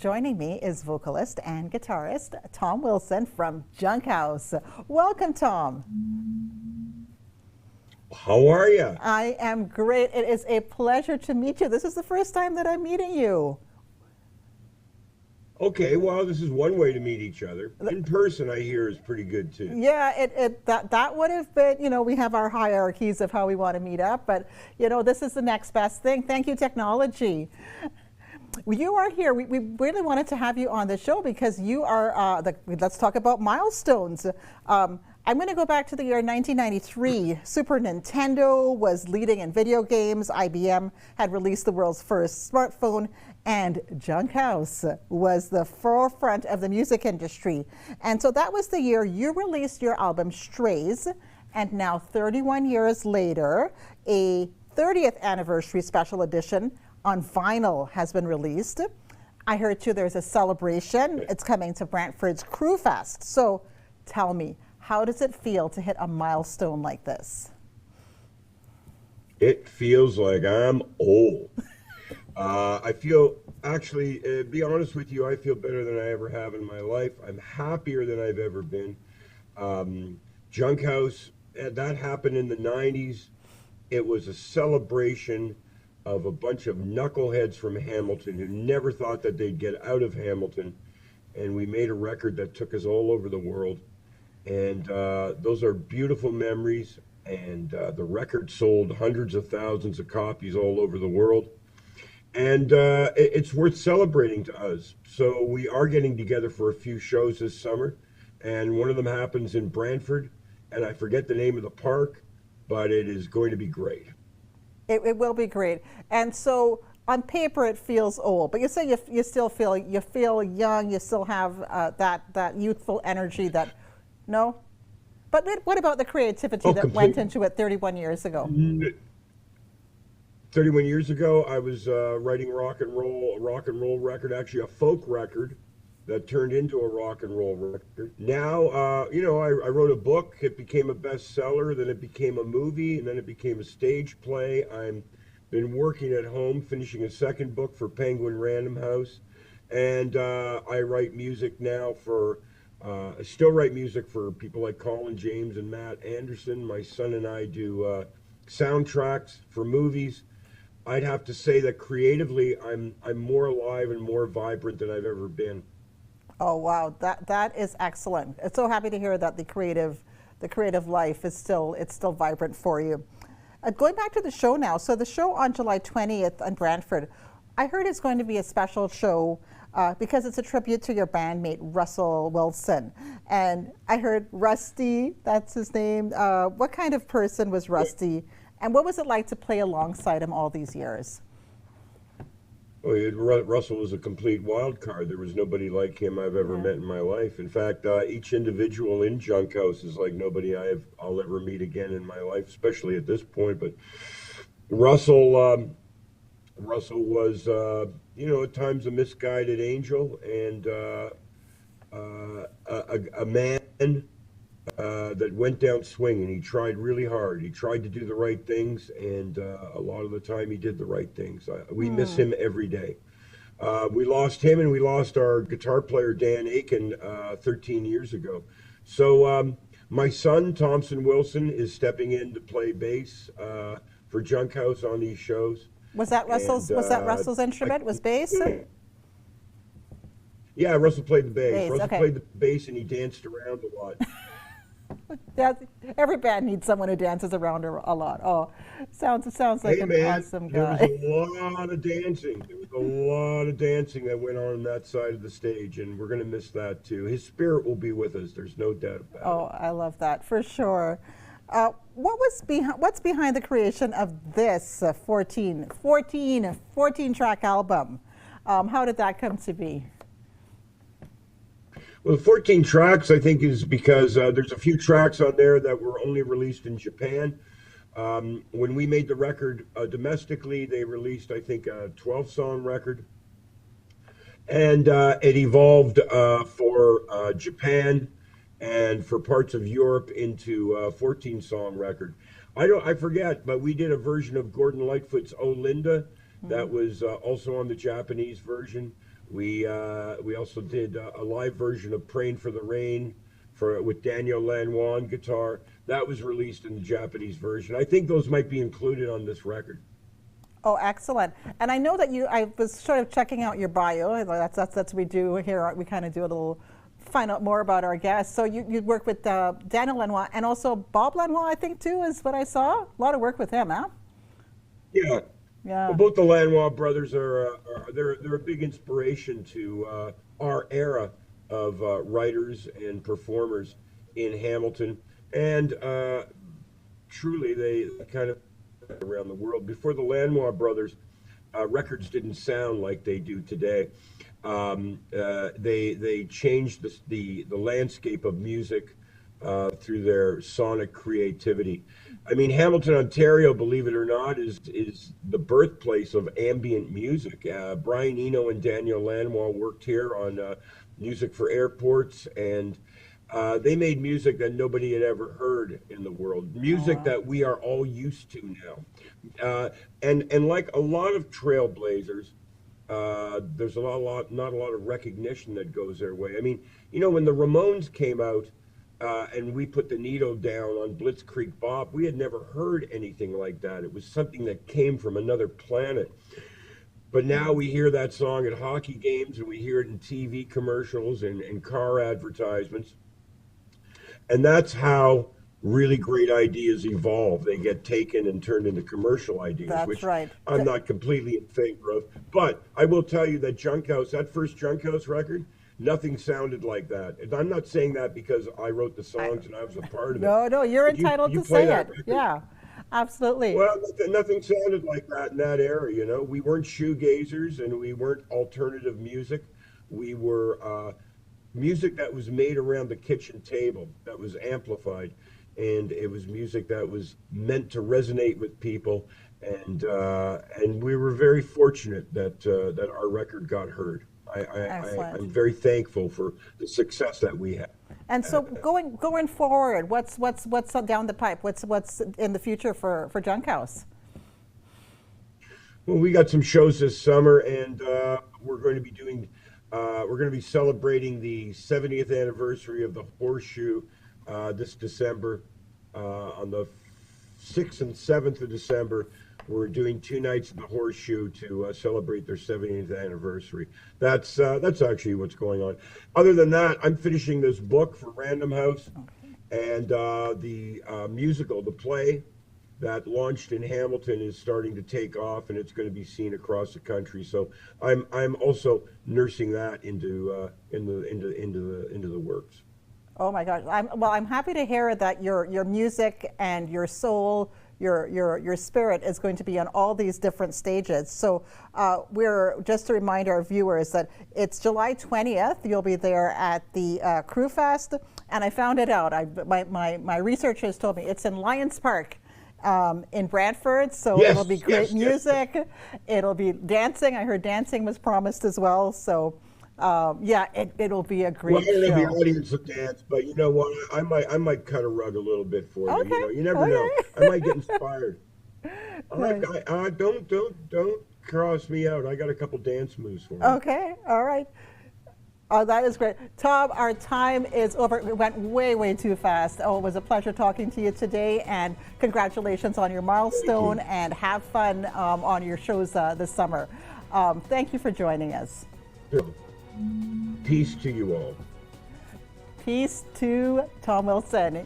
joining me is vocalist and guitarist Tom Wilson from JUNKHOUSE. Welcome, Tom. How are you? I am great. It is a pleasure to meet you. This is the first time that I'm meeting you. Okay, well, this is one way to meet each other. In person, I hear, is pretty good too. Yeah, that would have been, we have our hierarchies of how we want to meet up, but this is the next best thing. Thank you, technology. You are here. We really wanted to have you on the show because you are, let's talk about milestones. I'm going to go back to the year 1993. Super Nintendo was leading in video games. IBM had released the world's first smartphone, and JUNKHOUSE was the forefront of the music industry. And so that was the year you released your album Strays, and now 31 years later, a 30th anniversary special edition on vinyl has been released. I heard too there's a celebration. It's coming to Brantford's Crew Fest. So tell me, how does it feel to hit a milestone like this? It feels like I'm old. I feel, actually, be honest with you, I feel better than I ever have in my life. I'm happier than I've ever been. JUNKHOUSE, that happened in the 90s. It was a celebration of a bunch of knuckleheads from Hamilton who never thought that they'd get out of Hamilton. And we made a record that took us all over the world. And those are beautiful memories. And the record sold hundreds of thousands of copies all over the world. And it's worth celebrating to us. So we are getting together for a few shows this summer. And one of them happens in Brantford. And I forget the name of the park, but it is going to be great. It will be great. And so on paper it feels old, but you say you still feel young, you still have that youthful energy that, no? But what about the creativity that went into it 31 years ago? 31 years ago, I was writing a rock and roll record, actually a folk record that turned into a rock and roll record. Now, I wrote a book. It became a bestseller. Then it became a movie, and then it became a stage play. I've been working at home, finishing a second book for Penguin Random House, and I write music now for. I still write music for people like Colin James and Matt Anderson. My son and I do soundtracks for movies. I'd have to say that creatively, I'm more alive and more vibrant than I've ever been. Oh wow, that is excellent. I'm so happy to hear that the creative life is still vibrant for you. Going back to the show now, so the show on July 20th in Brantford, I heard it's going to be a special show because it's a tribute to your bandmate Russell Wilson, and I heard Rusty, that's his name. What kind of person was Rusty, and what was it like to play alongside him all these years? Well, Russell was a complete wild card. There was nobody like him I've ever met in my life. In fact, each individual in JUNKHOUSE is like nobody I'll ever meet again in my life, especially at this point. But Russell was, at times a misguided angel and a man that went down swinging. He tried really hard. He tried to do the right things, and a lot of the time he did the right things. We miss him every day. We lost him, and we lost our guitar player, Dan Aiken, 13 years ago. So my son, Thompson Wilson, is stepping in to play bass for JUNKHOUSE on these shows. Was that Russell's instrument? Was bass? Yeah, Russell played the bass. Russell okay. played the bass, and he danced around a lot. Every band needs someone who dances around a lot. Oh, sounds like an awesome guy. There was a lot of dancing. There was a lot of dancing that went on that side of the stage, and we're going to miss that too. His spirit will be with us. There's no doubt about it. Oh, I love that for sure. What's behind the creation of this 14 track album? How did that come to be? Well, 14 tracks, I think, is because there's a few tracks on there that were only released in Japan. When we made the record domestically, they released, I think, a 12-song record. And it evolved for Japan and for parts of Europe into a 14-song record. I forget, but we did a version of Gordon Lightfoot's "Oh Linda" that was also on the Japanese version. We also did a live version of "Praying for the Rain" with Daniel Lanois on guitar. That was released in the Japanese version. I think those might be included on this record. Oh, excellent. And I know that I was sort of checking out your bio. That's what we do here. We kind of do a little, find out more about our guests. So you work with Daniel Lanois and also Bob Lanois, I think, too, is what I saw. A lot of work with him, huh? Yeah. Yeah. Well, both the Lanois brothers they're a big inspiration to our era of writers and performers in Hamilton. And truly, they kind of around the world. Before the Lanois brothers, records didn't sound like they do today. They changed the landscape of music through their sonic creativity. I mean, Hamilton, Ontario, believe it or not, is the birthplace of ambient music. Brian Eno and Daniel Lanois worked here on music for airports, and they made music that nobody had ever heard in the world, music that we are all used to now. And like a lot of trailblazers, there's not a lot of recognition that goes their way. I mean, when the Ramones came out and we put the needle down on Blitzkrieg Bop, we had never heard anything like that. It was something that came from another planet. But now we hear that song at hockey games, and we hear it in TV commercials and car advertisements. And that's how really great ideas evolve. They get taken and turned into commercial ideas, which right. I'm not completely in favor of. But I will tell you that that first Junkhouse record, nothing sounded like that. And I'm not saying that because I wrote the songs and I was a part of it. No, you're entitled to say it. Record. Yeah, absolutely. Well, nothing sounded like that in that era, We weren't shoegazers and we weren't alternative music. We were music that was made around the kitchen table, that was amplified, and it was music that was meant to resonate with people, and we were very fortunate that our record got heard. I'm very thankful for the success that we had. And so going forward, what's down the pipe? What's in the future for Junkhouse? Well, we got some shows this summer, and we're going to be celebrating the 70th anniversary of the Horseshoe this December. On the 6th and 7th of December, we're doing 2 nights at the Horseshoe to celebrate their 70th anniversary. That's actually what's going on. Other than that, I'm finishing this book for Random House, and the musical, the play that launched in Hamilton, is starting to take off, and it's going to be seen across the country. So I'm also nursing that into the works. Oh my gosh! I'm happy to hear that your music and your soul, your spirit is going to be on all these different stages. So we're just to remind our viewers that it's July 20th. You'll be there at the Crew Fest, and I found it out. My researchers told me it's in Lions Park. In Brantford, so yes, it'll be great music. Yes. It'll be dancing. I heard dancing was promised as well. So, it'll be a great show. Well, I don't know the audience will dance, but you know what? I might cut a rug a little bit for you. Okay. You never know. I might get inspired. Don't cross me out. I got a couple dance moves for you. Okay. All right. Oh, that is great. Tom, our time is over. It went way, way too fast. Oh, it was a pleasure talking to you today, and congratulations on your milestone, and have fun on your shows this summer. Thank you for joining us. Peace to you all. Peace to Tom Wilson.